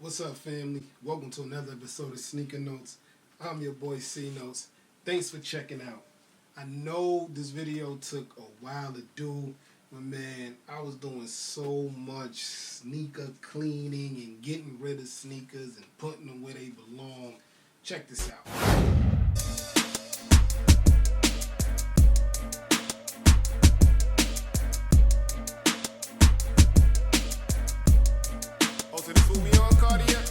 What's up, family? Welcome to another episode of Sneaker Notes. I'm your boy C Notes. Thanks for checking out. I know this video took a while to do, but man, I was doing so much sneaker cleaning and getting rid of sneakers and putting them where they belong. Check this out. Oh, so this will be on Cartier?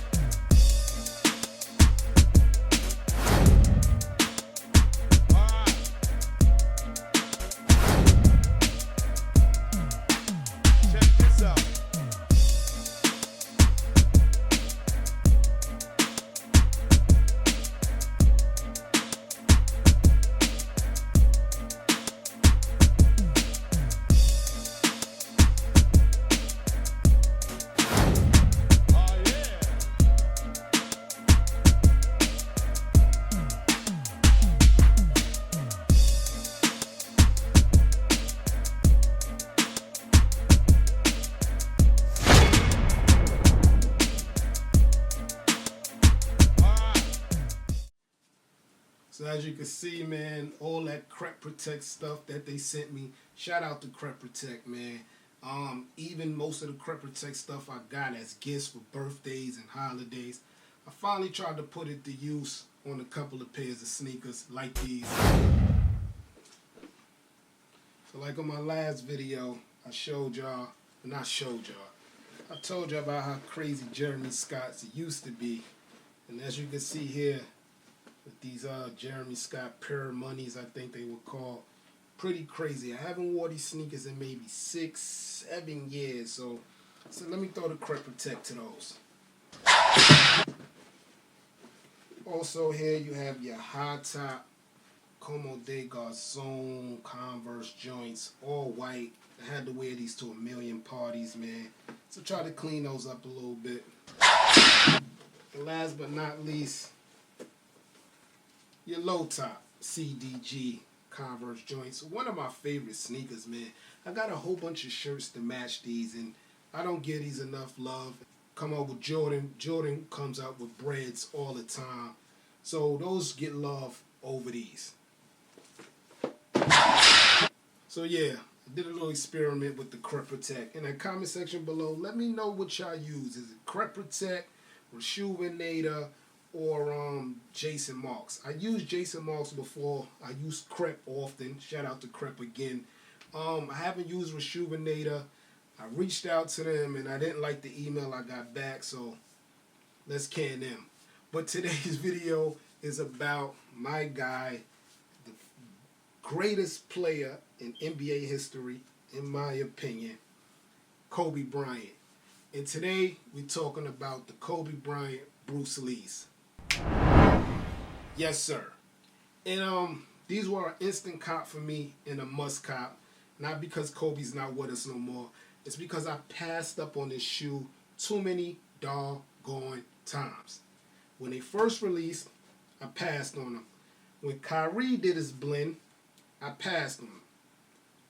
So as you can see, man, all that Crep Protect stuff that they sent me, shout out to Crep Protect, man. Even most of the Crep Protect stuff I got as gifts for birthdays and holidays, I finally tried to put it to use on a couple of pairs of sneakers like these. So like on my last video, I told y'all, I told y'all about how crazy Jeremy Scott's used to be. And as you can see here, with these Jeremy Scott Pure Monies, I think they were called. Pretty crazy. I haven't worn these sneakers in maybe 6-7 years, so let me throw the Crep Protect to those. Also here you have your high top Como de Garçon Converse joints, all white. I had to wear these to a million parties, man. So try to clean those up a little bit. And last but not least, your low top CDG Converse joints. One of my favorite sneakers, man. I got a whole bunch of shirts to match these, and I don't get these enough love. Come out with Jordan. Jordan comes out with breads all the time. So those get love over these. So yeah, I did a little experiment with the Crep Protect. In the comment section below, let me know what y'all use. Is it Crep Protect, Rejuvenator, or Jason Marks? I used Jason Marks before. I used Crep often. Shout out to Crep again. I haven't used Rejuvenator. I reached out to them and I didn't like the email I got back, so let's can them. But today's video is about my guy, the greatest player in NBA history, in my opinion, Kobe Bryant. And today we're talking about the Kobe Bryant Bruce Lee's. Yes, sir. And these were an instant cop for me and a must cop. Not because Kobe's not with us no more. It's because I passed up on this shoe too many doggone times. When they first released, I passed on them. When Kyrie did his blend, I passed on them.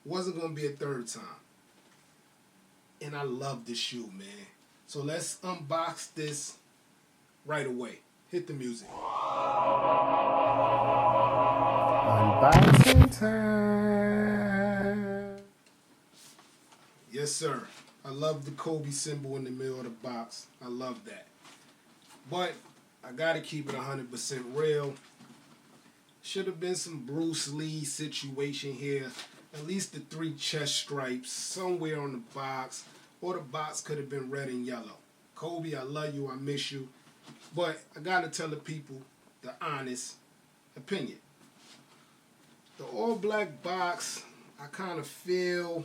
Wasn't going to be a third time. And I love this shoe, man. So let's unbox this right away. Hit the music. Unboxing time. Yes, sir. I love the Kobe symbol in the middle of the box. I love that. But I gotta keep it 100% real. Should have been some Bruce Lee situation here. At least the 3 chest stripes somewhere on the box. Or the box could have been red and yellow. Kobe, I love you. I miss you. But I gotta tell the people the honest opinion. The all black box, I kind of feel,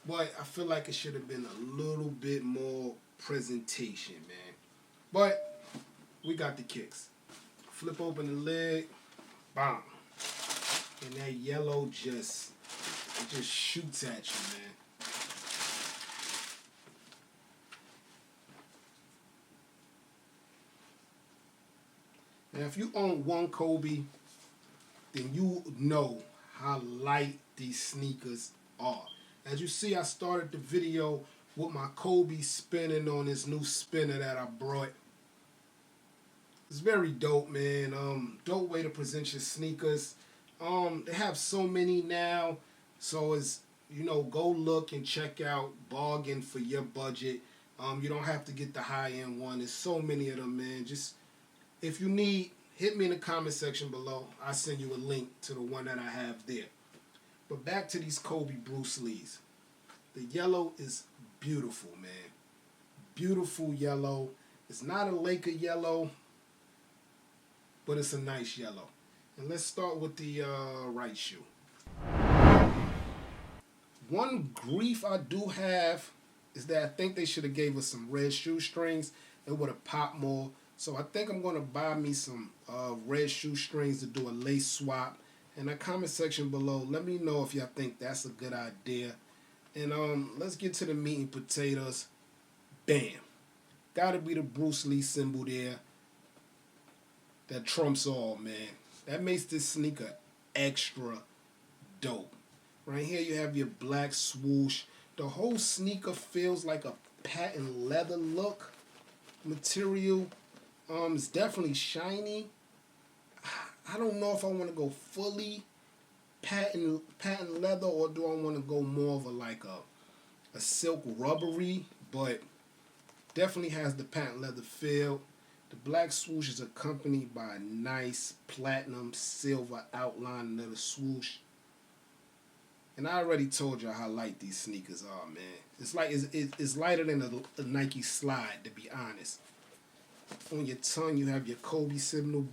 but I feel like it should have been a little bit more presentation, man. But we got the kicks. Flip open the lid, bam. And that yellow just shoots at you, man. Now, if you own one Kobe, then you know how light these sneakers are. As you see, I started the video with my Kobe spinning on this new spinner that I brought. It's very dope, man. Dope way to present your sneakers. They have so many now, so it's go look and check out bargain for your budget. You don't have to get the high end one. There's so many of them, man. Just if you need, hit me in the comment section below. I'll send you a link to the one that I have there. But back to these Kobe Bruce Lees. The yellow is beautiful, man. Beautiful yellow. It's not a Laker yellow, but it's a nice yellow. And let's start with the right shoe. One grief I do have is that I think they should have gave us some red shoestrings. It would have popped more. So I think I'm going to buy me some red shoestrings to do a lace swap. In the comment section below, let me know if y'all think that's a good idea. And let's get to the meat and potatoes. Bam. Gotta be the Bruce Lee symbol there. That trumps all, man. That makes this sneaker extra dope. Right here you have your black swoosh. The whole sneaker feels like a patent leather look material. It's definitely shiny. I don't know if I want to go fully patent leather, or do I want to go more of a silk rubbery, but definitely has the patent leather feel. The black swoosh is accompanied by a nice platinum silver outline of the swoosh. And I already told you how light these sneakers are, man. It's like it's lighter than a Nike Slide, to be honest. On your tongue, you have your Kobe symbol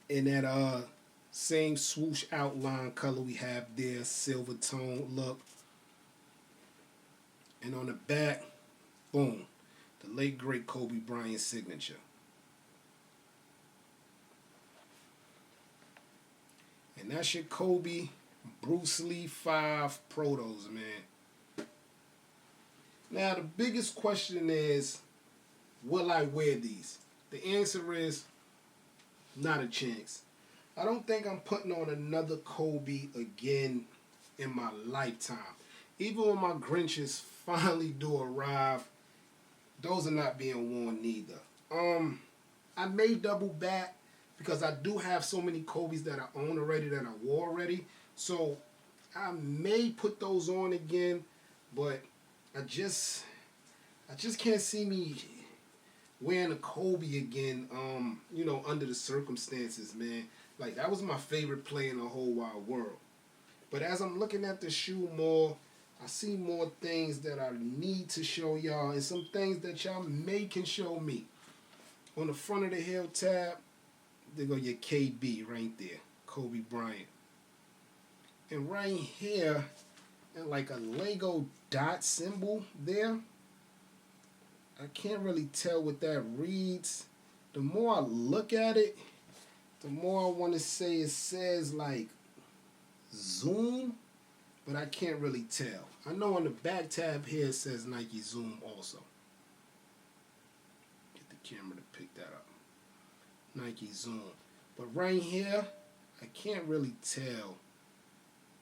in that same swoosh outline color we have there, silver tone look. And on the back, boom, the late great Kobe Bryant signature. And that's your Kobe Bruce Lee 5 Protos, man. Now, the biggest question is, will I wear these? The answer is, not a chance. I don't think I'm putting on another Kobe again in my lifetime. Even when my Grinches finally do arrive, those are not being worn neither. I may double back because I do have so many Kobe's that I own already, that I wore already. So I may put those on again, but I just can't see me wearing a Kobe again, under the circumstances, man. Like, that was my favorite play in the whole wide world. But as I'm looking at the shoe more, I see more things that I need to show y'all, and some things that y'all can show me. On the front of the heel tab, there go your KB right there, Kobe Bryant. And right here, and like a Lego dot symbol there, I can't really tell what that reads. The more I look at it, the more I want to say it says like Zoom, but I can't really tell. I know on the back tab here it says Nike Zoom also. Get the camera to pick that up. Nike Zoom. But right here, I can't really tell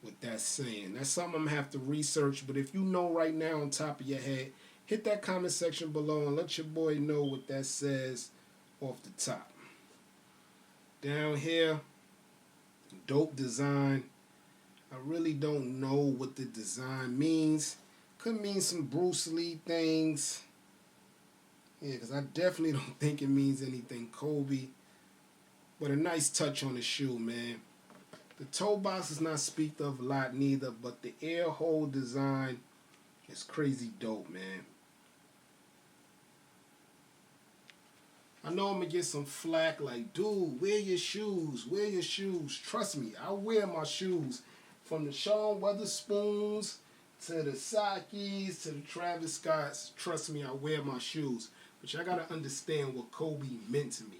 what that's saying. That's something I'm going to have to research, but if you know right now on top of your head, hit that comment section below and let your boy know what that says off the top. Down here, dope design. I really don't know what the design means. Could mean some Bruce Lee things. Yeah, because I definitely don't think it means anything Kobe. But a nice touch on the shoe, man. The toe box is not speaked of a lot neither, but the air hole design is crazy dope, man. I know I'm going to get some flack like, dude, wear your shoes, wear your shoes. Trust me, I wear my shoes. From the Sean Weatherspoons to the Sakis to the Travis Scotts, trust me, I wear my shoes. But y'all got to understand what Kobe meant to me.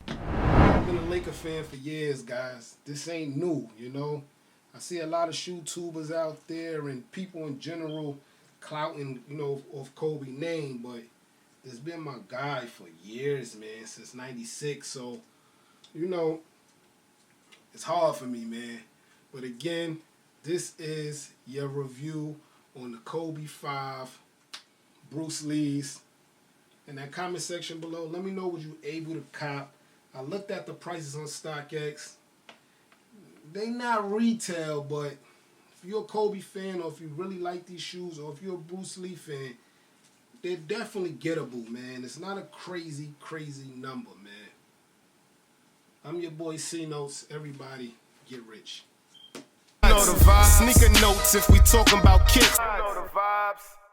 I've been a Laker fan for years, guys. This ain't new, you know. I see a lot of shoe tubers out there and people in general clouting, off Kobe name, but it's been my guy for years, man, since '96. So, it's hard for me, man. But again, this is your review on the Kobe 5 Bruce Lee's. in that comment section below. Let me know what you able to cop. I looked at the prices on StockX. They not retail, but if you're a Kobe fan, or if you really like these shoes, or if you're a Bruce Lee fan, they're definitely gettable, man. It's not a crazy, crazy number, man. I'm your boy C Notes. Everybody get rich. You know the vibes. Sneaker notes if we talking about kicks. You know the vibes.